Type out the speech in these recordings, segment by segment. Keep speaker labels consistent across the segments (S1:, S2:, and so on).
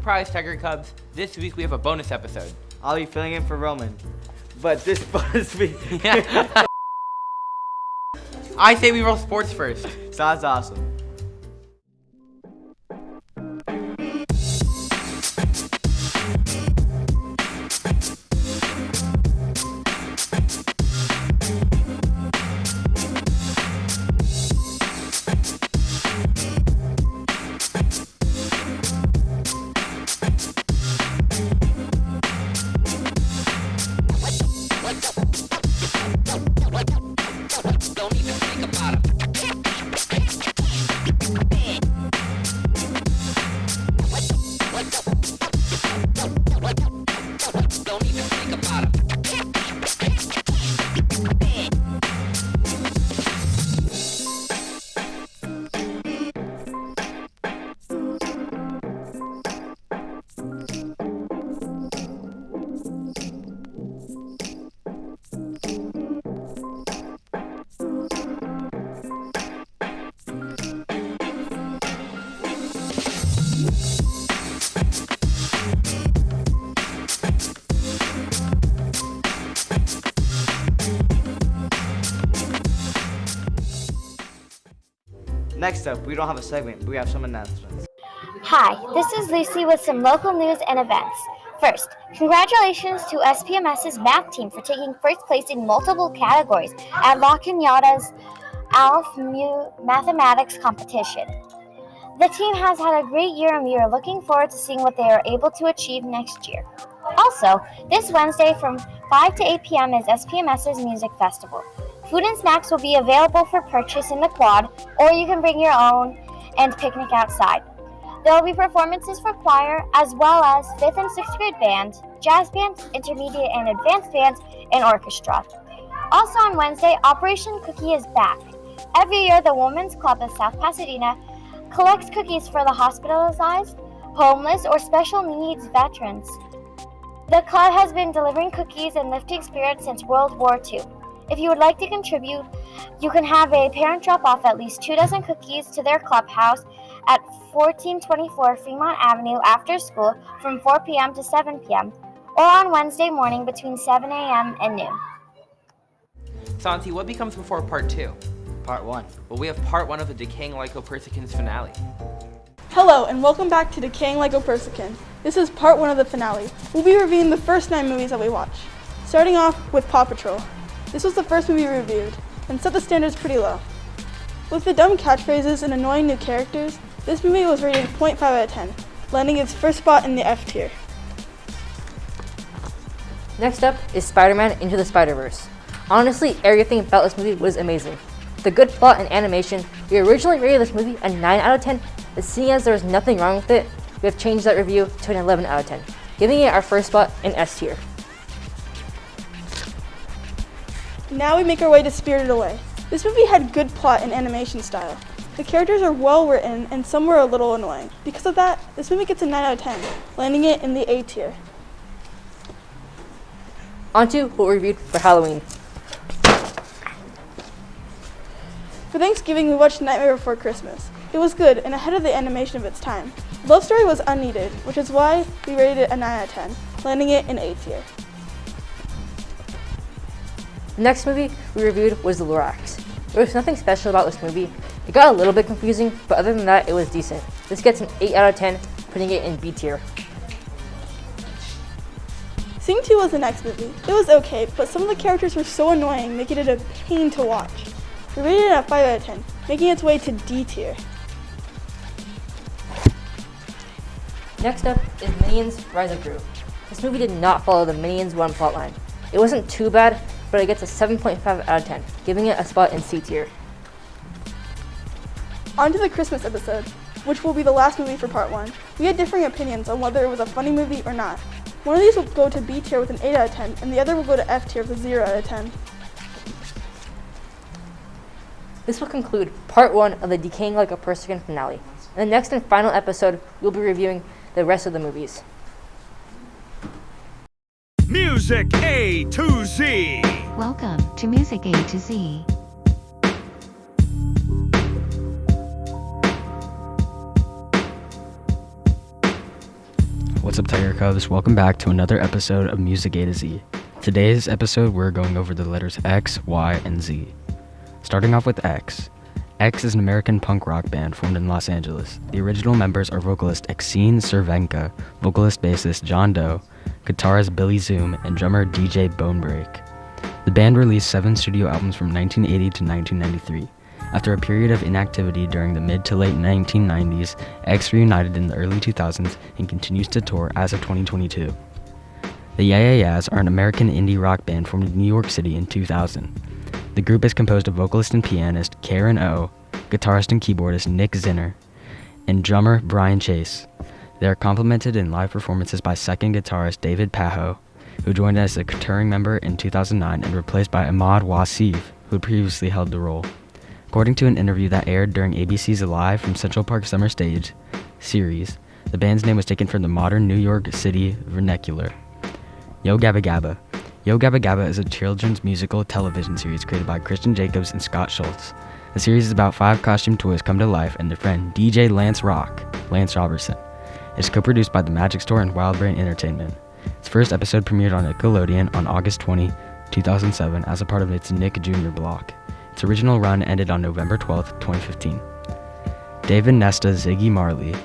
S1: surprise, Tiger Cubs. This week we have a bonus episode.
S2: I'll be filling in for Roman. But this bonus week...
S1: I say we roll sports first.
S2: Sounds awesome. Next up, we don't have a segment, but we have some announcements.
S3: Hi, this is Lucy with some local news and events. First, congratulations to SPMS's math team for taking first place in multiple categories at La Cañada's ALF Mathematics competition. The team has had a great year and we are looking forward to seeing what they are able to achieve next year. Also, this Wednesday from 5 to 8 p.m. is SPMS's Music Festival. Food and snacks will be available for purchase in the quad, or you can bring your own and picnic outside. There will be performances for choir, as well as 5th and 6th grade band, jazz band, intermediate and advanced band, and orchestra. Also on Wednesday, Operation Cookie is back. Every year, the Women's Club of South Pasadena collects cookies for the hospitalized, homeless, or special needs veterans. The club has been delivering cookies and lifting spirits since World War II. If you would like to contribute, you can have a parent drop off at least 2 dozen cookies to their clubhouse at 1424 Fremont Avenue after school from 4 p.m. to 7 p.m. or on Wednesday morning between 7 a.m. and noon.
S1: Santi, what becomes before part 2?
S2: Part 1.
S1: Well, we have part 1 of the Decaying Lycopersicans finale.
S4: Hello, and welcome back to Decaying Lycopersican. This is part 1 of the finale. We'll be reviewing the first 9 movies that we watched, starting off with Paw Patrol. This was the first movie we reviewed, and set the standards pretty low. With the dumb catchphrases and annoying new characters, this movie was rated 0.5 out of 10, landing its first spot in the F tier.
S5: Next up is Spider-Man Into the Spider-Verse. Honestly, everything about this movie was amazing. The good plot and animation, we originally rated this movie a 9 out of 10, but seeing as there was nothing wrong with it, we have changed that review to an 11 out of 10, giving it our first spot in S tier.
S4: Now we make our way to Spirited Away. This movie had good plot and animation style. The characters are well written and some were a little annoying. Because of that, this movie gets a 9 out of 10, landing it in the A tier.
S5: On to what we reviewed for Halloween.
S4: For Thanksgiving, we watched Nightmare Before Christmas. It was good and ahead of the animation of its time. The love story was unneeded, which is why we rated it a 9 out of 10, landing it in A tier.
S5: The next movie we reviewed was The Lorax. There was nothing special about this movie. It got a little bit confusing, but other than that, it was decent. This gets an 8 out of 10, putting it in B tier.
S4: Sing 2 was the next movie. It was okay, but some of the characters were so annoying, making it a pain to watch. We rated it a 5 out of 10, making its way to D tier.
S5: Next up is Minions Rise of Gru. This movie did not follow the Minions 1 plotline. It wasn't too bad, but it gets a 7.5 out of 10, giving it a spot in C tier.
S4: On to the Christmas episode, which will be the last movie for part 1. We had differing opinions on whether it was a funny movie or not. One of these will go to B tier with an 8 out of 10, and the other will go to F tier with a 0 out of 10.
S5: This will conclude part 1 of the Decaying Lycopersican finale. In the next and final episode, we'll be reviewing the rest of the movies.
S6: Music A to Z.
S7: Welcome to Music A to Z.
S8: What's up, Tiger Cubs? Welcome back to another episode of Music A to Z. Today's episode, we're going over the letters X, Y, and Z. Starting off with X. X is an American punk rock band formed in Los Angeles. The original members are vocalist Exene Cervenka, vocalist-bassist John Doe, guitarist Billy Zoom, and drummer DJ Bonebreak. The band released 7 studio albums from 1980 to 1993. After a period of inactivity during the mid to late 1990s, X reunited in the early 2000s and continues to tour as of 2022. The Yeah Yeah Yeahs are an American indie rock band formed in New York City in 2000. The group is composed of vocalist and pianist Karen O, guitarist and keyboardist Nick Zinner, and drummer Brian Chase. They are complemented in live performances by second guitarist David Pajo, who joined as a touring member in 2009 and replaced by Ahmad Wasif, who had previously held the role. According to an interview that aired during ABC's Live from Central Park Summer Stage series, the band's name was taken from the modern New York City vernacular. Yo Gabba Gabba. Yo Gabba Gabba is a children's musical television series created by Christian Jacobs and Scott Schultz. The series is about 5 costume toys come to life and their friend DJ Lance Robertson. It's co-produced by The Magic Store and Wild Brain Entertainment. Its first episode premiered on Nickelodeon on August 20, 2007 as a part of its Nick Jr. block. Its original run ended on November 12, 2015. David Nesta Ziggy Marley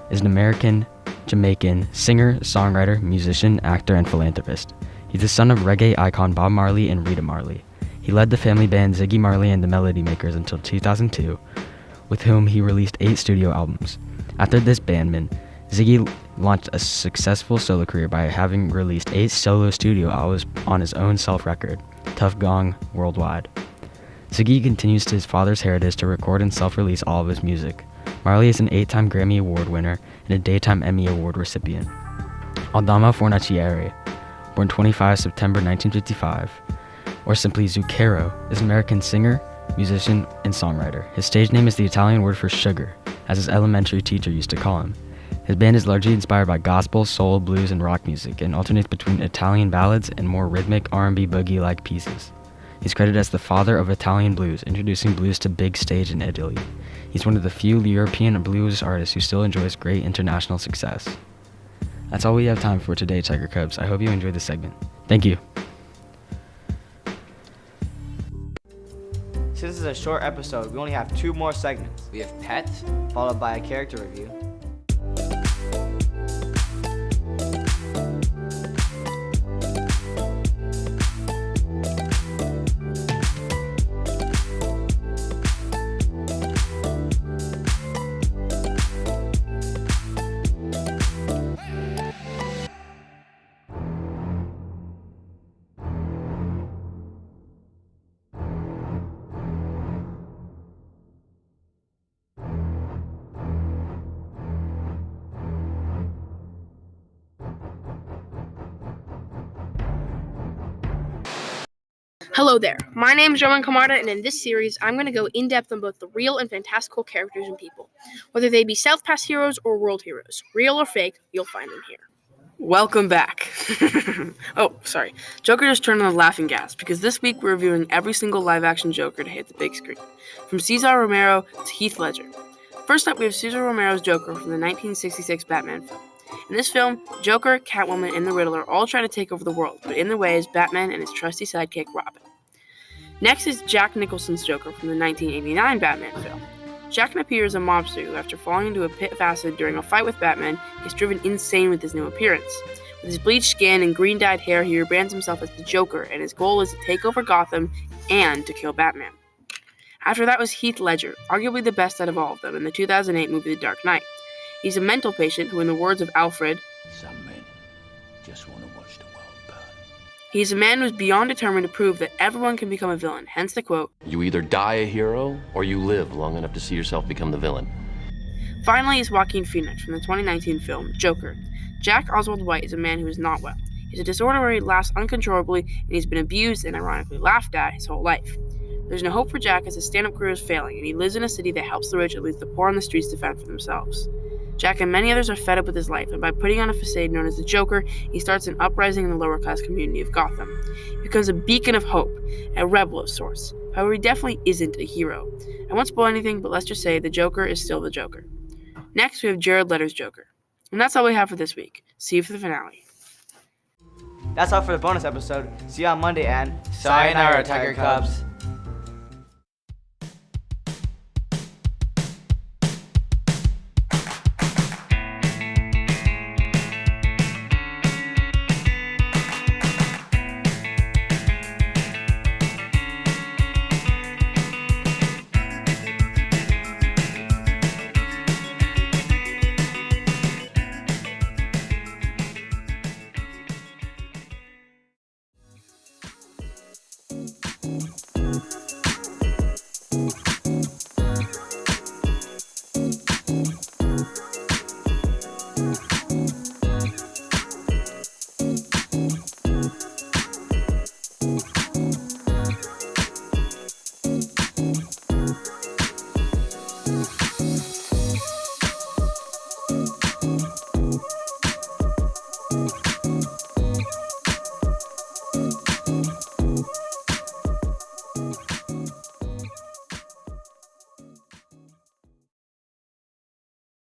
S8: is an American-Jamaican singer, songwriter, musician, actor, and philanthropist. He's the son of reggae icon Bob Marley and Rita Marley. He led the family band Ziggy Marley and the Melody Makers until 2002, with whom he released 8 studio albums. After this bandman, Ziggy launched a successful solo career by having released 8 solo studio albums on his own self-record, Tough Gong Worldwide. Ziggy continues to his father's heritage to record and self-release all of his music. Marley is an 8-time Grammy Award winner and a Daytime Emmy Award recipient. Adama Fornaciari, born 25 September 1955, or simply Zucchero, is an American singer, musician, and songwriter. His stage name is the Italian word for sugar, as his elementary teacher used to call him. His band is largely inspired by gospel, soul, blues, and rock music, and alternates between Italian ballads and more rhythmic R&B boogie-like pieces. He's credited as the father of Italian blues, introducing blues to big stage in Italy. He's one of the few European blues artists who still enjoys great international success. That's all we have time for today, Tiger Cubs. I hope you enjoyed this segment. Thank you.
S2: Since this is a short episode, we only have 2 more segments,
S1: We have pets.
S2: followed by a character review.
S9: Hello there, my name is Roman Camarda, and in this series, I'm going to go in-depth on both the real and fantastical characters and people. Whether they be South-Pass heroes or world heroes, real or fake, you'll find them here. Welcome back. Oh, sorry. Joker just turned on the laughing gas, because this week we're reviewing every single live-action Joker to hit the big screen, from Cesar Romero to Heath Ledger. First up, we have Cesar Romero's Joker from the 1966 Batman film. In this film, Joker, Catwoman, and the Riddler all try to take over the world, but in their way is Batman and his trusty sidekick, Robin. Next is Jack Nicholson's Joker from the 1989 Batman film. Jack appears as a mobster who, after falling into a pit of acid during a fight with Batman, is driven insane with his new appearance. With his bleached skin and green-dyed hair, he rebrands himself as the Joker, and his goal is to take over Gotham and to kill Batman. After that was Heath Ledger, arguably the best out of all of them, in the 2008 movie The Dark Knight. He's a mental patient who, in the words of Alfred,
S10: "Some men just want to watch the world burn."
S9: He's a man who's beyond determined to prove that everyone can become a villain, hence the quote,
S10: You either die a hero, or you live long enough to see yourself become the villain.
S9: Finally is Joaquin Phoenix from the 2019 film Joker. Jack Oswald White is a man who is not well. He's a disorder where he laughs uncontrollably, and he's been abused and ironically laughed at his whole life. There's no hope for Jack as his stand-up career is failing, and he lives in a city that helps the rich and leaves the poor on the streets to fend for themselves. Jack and many others are fed up with his life, and by putting on a facade known as the Joker, he starts an uprising in the lower-class community of Gotham. He becomes a beacon of hope, a rebel of sorts. However, he definitely isn't a hero. I won't spoil anything, but let's just say the Joker is still the Joker. Next, we have Jared Leto's Joker. And that's all we have for this week. See you for the finale.
S2: That's all for the bonus episode. See you on Monday, and sayonara, Tiger Cubs.